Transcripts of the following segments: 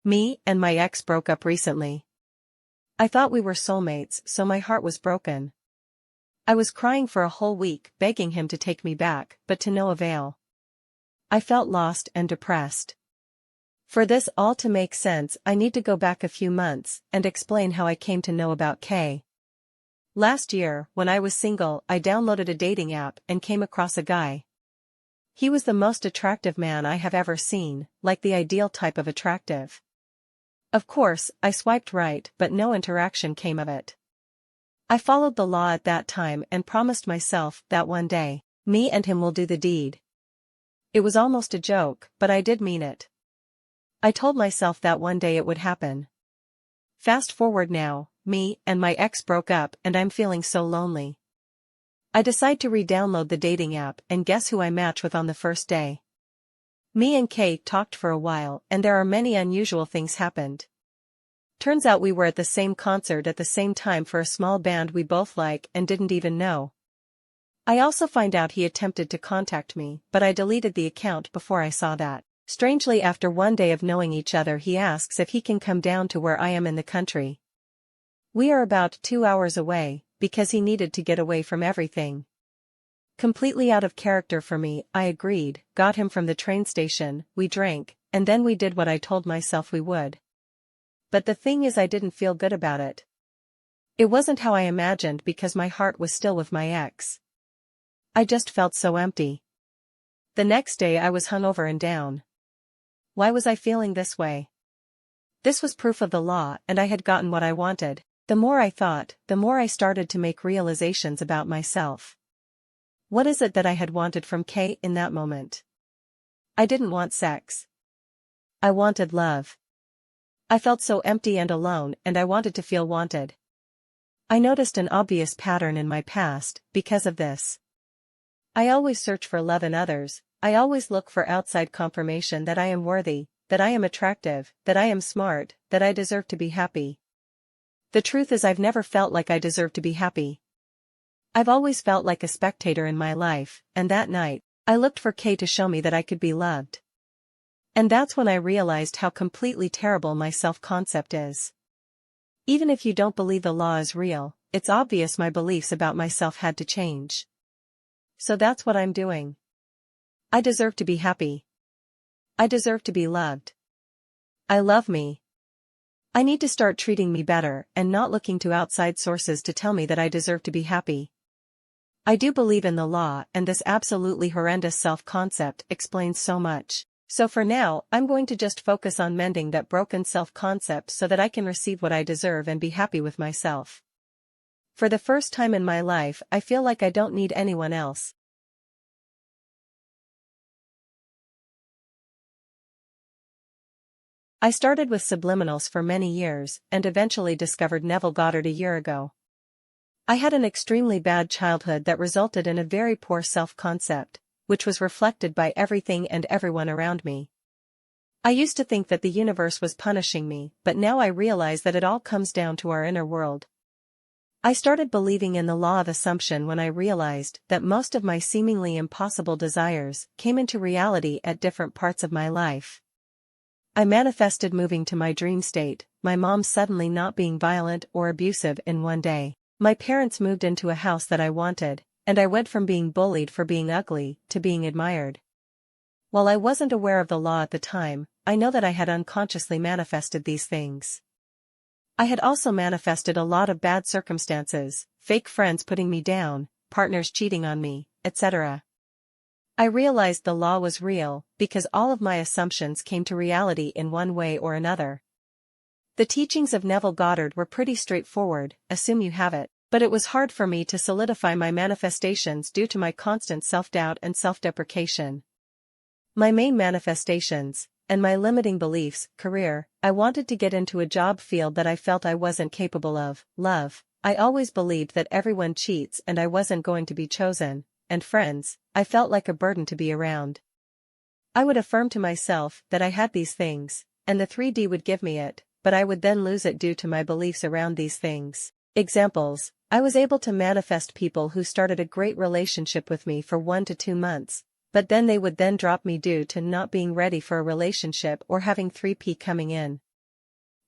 Me and my ex broke up recently. I thought we were soulmates, so my heart was broken. I was crying for a whole week, begging him to take me back, but to no avail. I felt lost and depressed. For this all to make sense, I need to go back a few months and explain how I came to know about Kay. Last year, when I was single, I downloaded a dating app and came across a guy. He was the most attractive man I have ever seen, like the ideal type of attractive. Of course, I swiped right, but no interaction came of it. I followed the law at that time and promised myself that one day, me and him will do the deed. It was almost a joke, but I did mean it. I told myself that one day it would happen. Fast forward now, me and my ex broke up and I'm feeling so lonely. I decide to re-download the dating app and guess who I match with on the first day. Me and Kay talked for a while and there are many unusual things happened. Turns out we were at the same concert at the same time for a small band we both like and didn't even know. I also find out he attempted to contact me, but I deleted the account before I saw that. Strangely, after one day of knowing each other, he asks if he can come down to where I am in the country. We are about 2 hours away, because he needed to get away from everything. Completely out of character for me, I agreed, got him from the train station, we drank, and then we did what I told myself we would. But the thing is, I didn't feel good about it. It wasn't how I imagined because my heart was still with my ex. I just felt so empty. The next day I was hungover and down. Why was I feeling this way? This was proof of the law and I had gotten what I wanted. The more I thought, the more I started to make realizations about myself. What is it that I had wanted from Kay in that moment? I didn't want sex. I wanted love. I felt so empty and alone and I wanted to feel wanted. I noticed an obvious pattern in my past because of this. I always search for love in others. I always look for outside confirmation that I am worthy, that I am attractive, that I am smart, that I deserve to be happy. The truth is, I've never felt like I deserve to be happy. I've always felt like a spectator in my life, and that night, I looked for Kay to show me that I could be loved. And that's when I realized how completely terrible my self-concept is. Even if you don't believe the law is real, it's obvious my beliefs about myself had to change. So that's what I'm doing. I deserve to be happy. I deserve to be loved. I love me. I need to start treating me better and not looking to outside sources to tell me that I deserve to be happy. I do believe in the law, and this absolutely horrendous self-concept explains so much. So for now, I'm going to just focus on mending that broken self-concept so that I can receive what I deserve and be happy with myself. For the first time in my life, I feel like I don't need anyone else. I started with subliminals for many years and eventually discovered Neville Goddard a year ago. I had an extremely bad childhood that resulted in a very poor self-concept, which was reflected by everything and everyone around me. I used to think that the universe was punishing me, but now I realize that it all comes down to our inner world. I started believing in the law of assumption when I realized that most of my seemingly impossible desires came into reality at different parts of my life. I manifested moving to my dream state, my mom suddenly not being violent or abusive in one day. My parents moved into a house that I wanted, and I went from being bullied for being ugly to being admired. While I wasn't aware of the law at the time, I know that I had unconsciously manifested these things. I had also manifested a lot of bad circumstances, fake friends putting me down, partners cheating on me, etc. I realized the law was real because all of my assumptions came to reality in one way or another. The teachings of Neville Goddard were pretty straightforward, assume you have it, but it was hard for me to solidify my manifestations due to my constant self-doubt and self-deprecation. My main manifestations, and my limiting beliefs, career, I wanted to get into a job field that I felt I wasn't capable of. Love, I always believed that everyone cheats and I wasn't going to be chosen. And friends, I felt like a burden to be around. I would affirm to myself that I had these things, and the 3D would give me it, but I would then lose it due to my beliefs around these things. Examples, I was able to manifest people who started a great relationship with me for 1 to 2 months, but then they would then drop me due to not being ready for a relationship or having 3P coming in.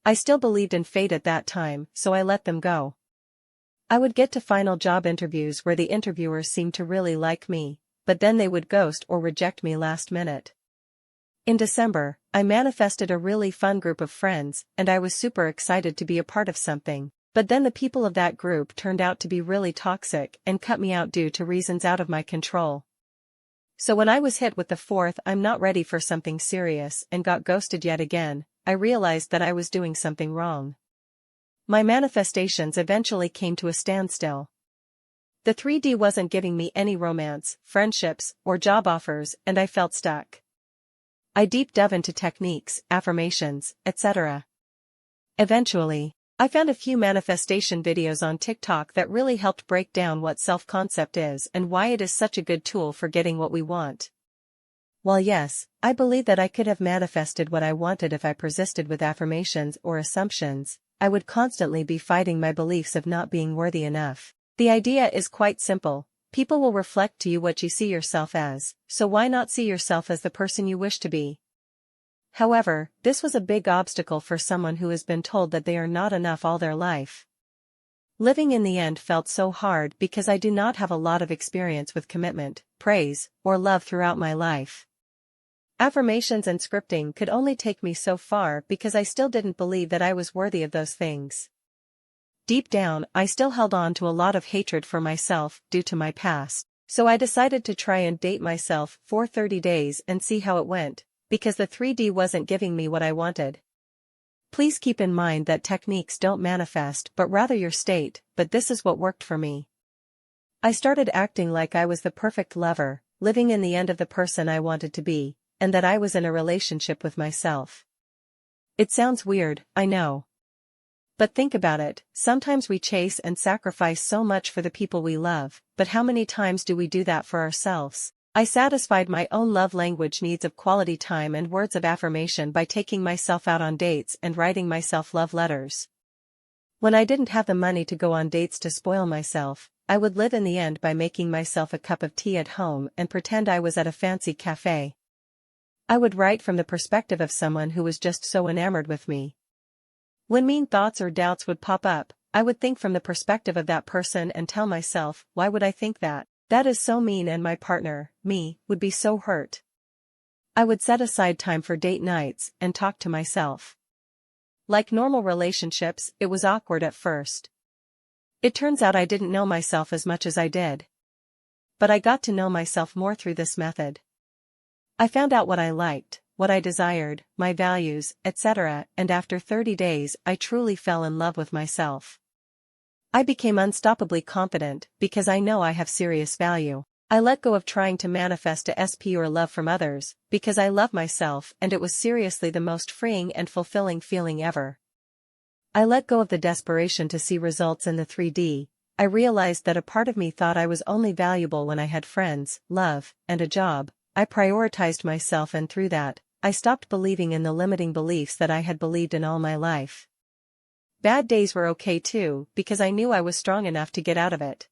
I still believed in fate at that time, so I let them go. I would get to final job interviews where the interviewers seemed to really like me, but then they would ghost or reject me last minute. In December, I manifested a really fun group of friends, and I was super excited to be a part of something, but then the people of that group turned out to be really toxic and cut me out due to reasons out of my control. So when I was hit with the fourth "I'm not ready for something serious" and got ghosted yet again, I realized that I was doing something wrong. My manifestations eventually came to a standstill. The 3D wasn't giving me any romance, friendships, or job offers, and I felt stuck. I deep dove into techniques, affirmations, etc. Eventually, I found a few manifestation videos on TikTok that really helped break down what self-concept is and why it is such a good tool for getting what we want. While yes, I believe that I could have manifested what I wanted if I persisted with affirmations or assumptions, I would constantly be fighting my beliefs of not being worthy enough. The idea is quite simple. People will reflect to you what you see yourself as, so why not see yourself as the person you wish to be? However, this was a big obstacle for someone who has been told that they are not enough all their life. Living in the end felt so hard because I do not have a lot of experience with commitment, praise, or love throughout my life. Affirmations and scripting could only take me so far because I still didn't believe that I was worthy of those things. Deep down, I still held on to a lot of hatred for myself due to my past, so I decided to try and date myself for 30 days and see how it went, because the 3D wasn't giving me what I wanted. Please keep in mind that techniques don't manifest but rather your state, but this is what worked for me. I started acting like I was the perfect lover, living in the end of the person I wanted to be, and that I was in a relationship with myself. It sounds weird, I know. But think about it, sometimes we chase and sacrifice so much for the people we love, but how many times do we do that for ourselves? I satisfied my own love language needs of quality time and words of affirmation by taking myself out on dates and writing myself love letters. When I didn't have the money to go on dates to spoil myself, I would live in the end by making myself a cup of tea at home and pretend I was at a fancy cafe. I would write from the perspective of someone who was just so enamored with me. When mean thoughts or doubts would pop up, I would think from the perspective of that person and tell myself, why would I think that? That is so mean, and my partner, me, would be so hurt. I would set aside time for date nights and talk to myself. Like normal relationships, it was awkward at first. It turns out I didn't know myself as much as I did. But I got to know myself more through this method. I found out what I liked, what I desired, my values, etc., and after 30 days I truly fell in love with myself. I became unstoppably confident because I know I have serious value. I let go of trying to manifest a SP or love from others, because I love myself, and it was seriously the most freeing and fulfilling feeling ever. I let go of the desperation to see results in the 3D. I realized that a part of me thought I was only valuable when I had friends, love, and a job. I prioritized myself, and through that, I stopped believing in the limiting beliefs that I had believed in all my life. Bad days were okay too, because I knew I was strong enough to get out of it.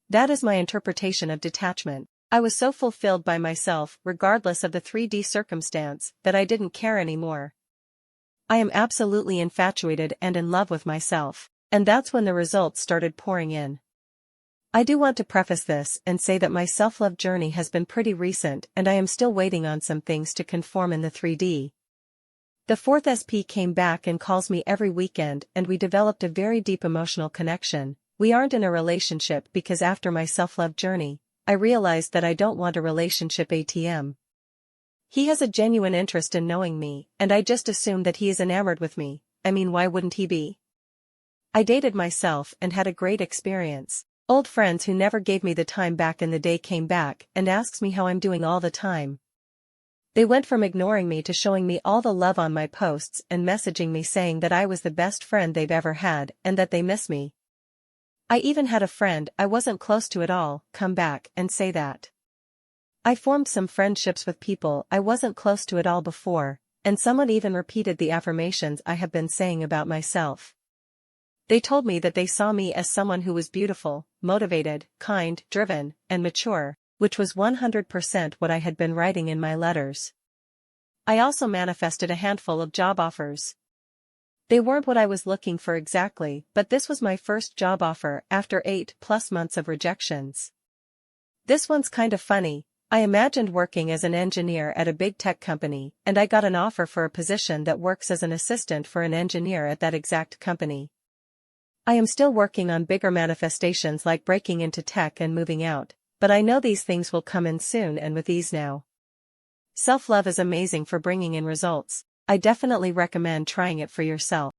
That is my interpretation of detachment. I was so fulfilled by myself, regardless of the 3D circumstance, that I didn't care anymore. I am absolutely infatuated and in love with myself, and that's when the results started pouring in. I do want to preface this and say that my self-love journey has been pretty recent, and I am still waiting on some things to conform in the 3D. The fourth SP came back and calls me every weekend, and we developed a very deep emotional connection. We aren't in a relationship because after my self-love journey, I realized that I don't want a relationship ATM. He has a genuine interest in knowing me, and I just assumed that he is enamored with me. I mean, why wouldn't he be? I dated myself and had a great experience. Old friends who never gave me the time back in the day came back and asked me how I'm doing all the time. They went from ignoring me to showing me all the love on my posts and messaging me saying that I was the best friend they've ever had and that they miss me. I even had a friend I wasn't close to at all come back and say that. I formed some friendships with people I wasn't close to at all before, and someone even repeated the affirmations I have been saying about myself. They told me that they saw me as someone who was beautiful, motivated, kind, driven, and mature, which was 100% what I had been writing in my letters. I also manifested a handful of job offers. They weren't what I was looking for exactly, but this was my first job offer after 8+ months of rejections. This one's kind of funny. I imagined working as an engineer at a big tech company, and I got an offer for a position that works as an assistant for an engineer at that exact company. I am still working on bigger manifestations like breaking into tech and moving out, but I know these things will come in soon and with ease now. Self-love is amazing for bringing in results. I definitely recommend trying it for yourself.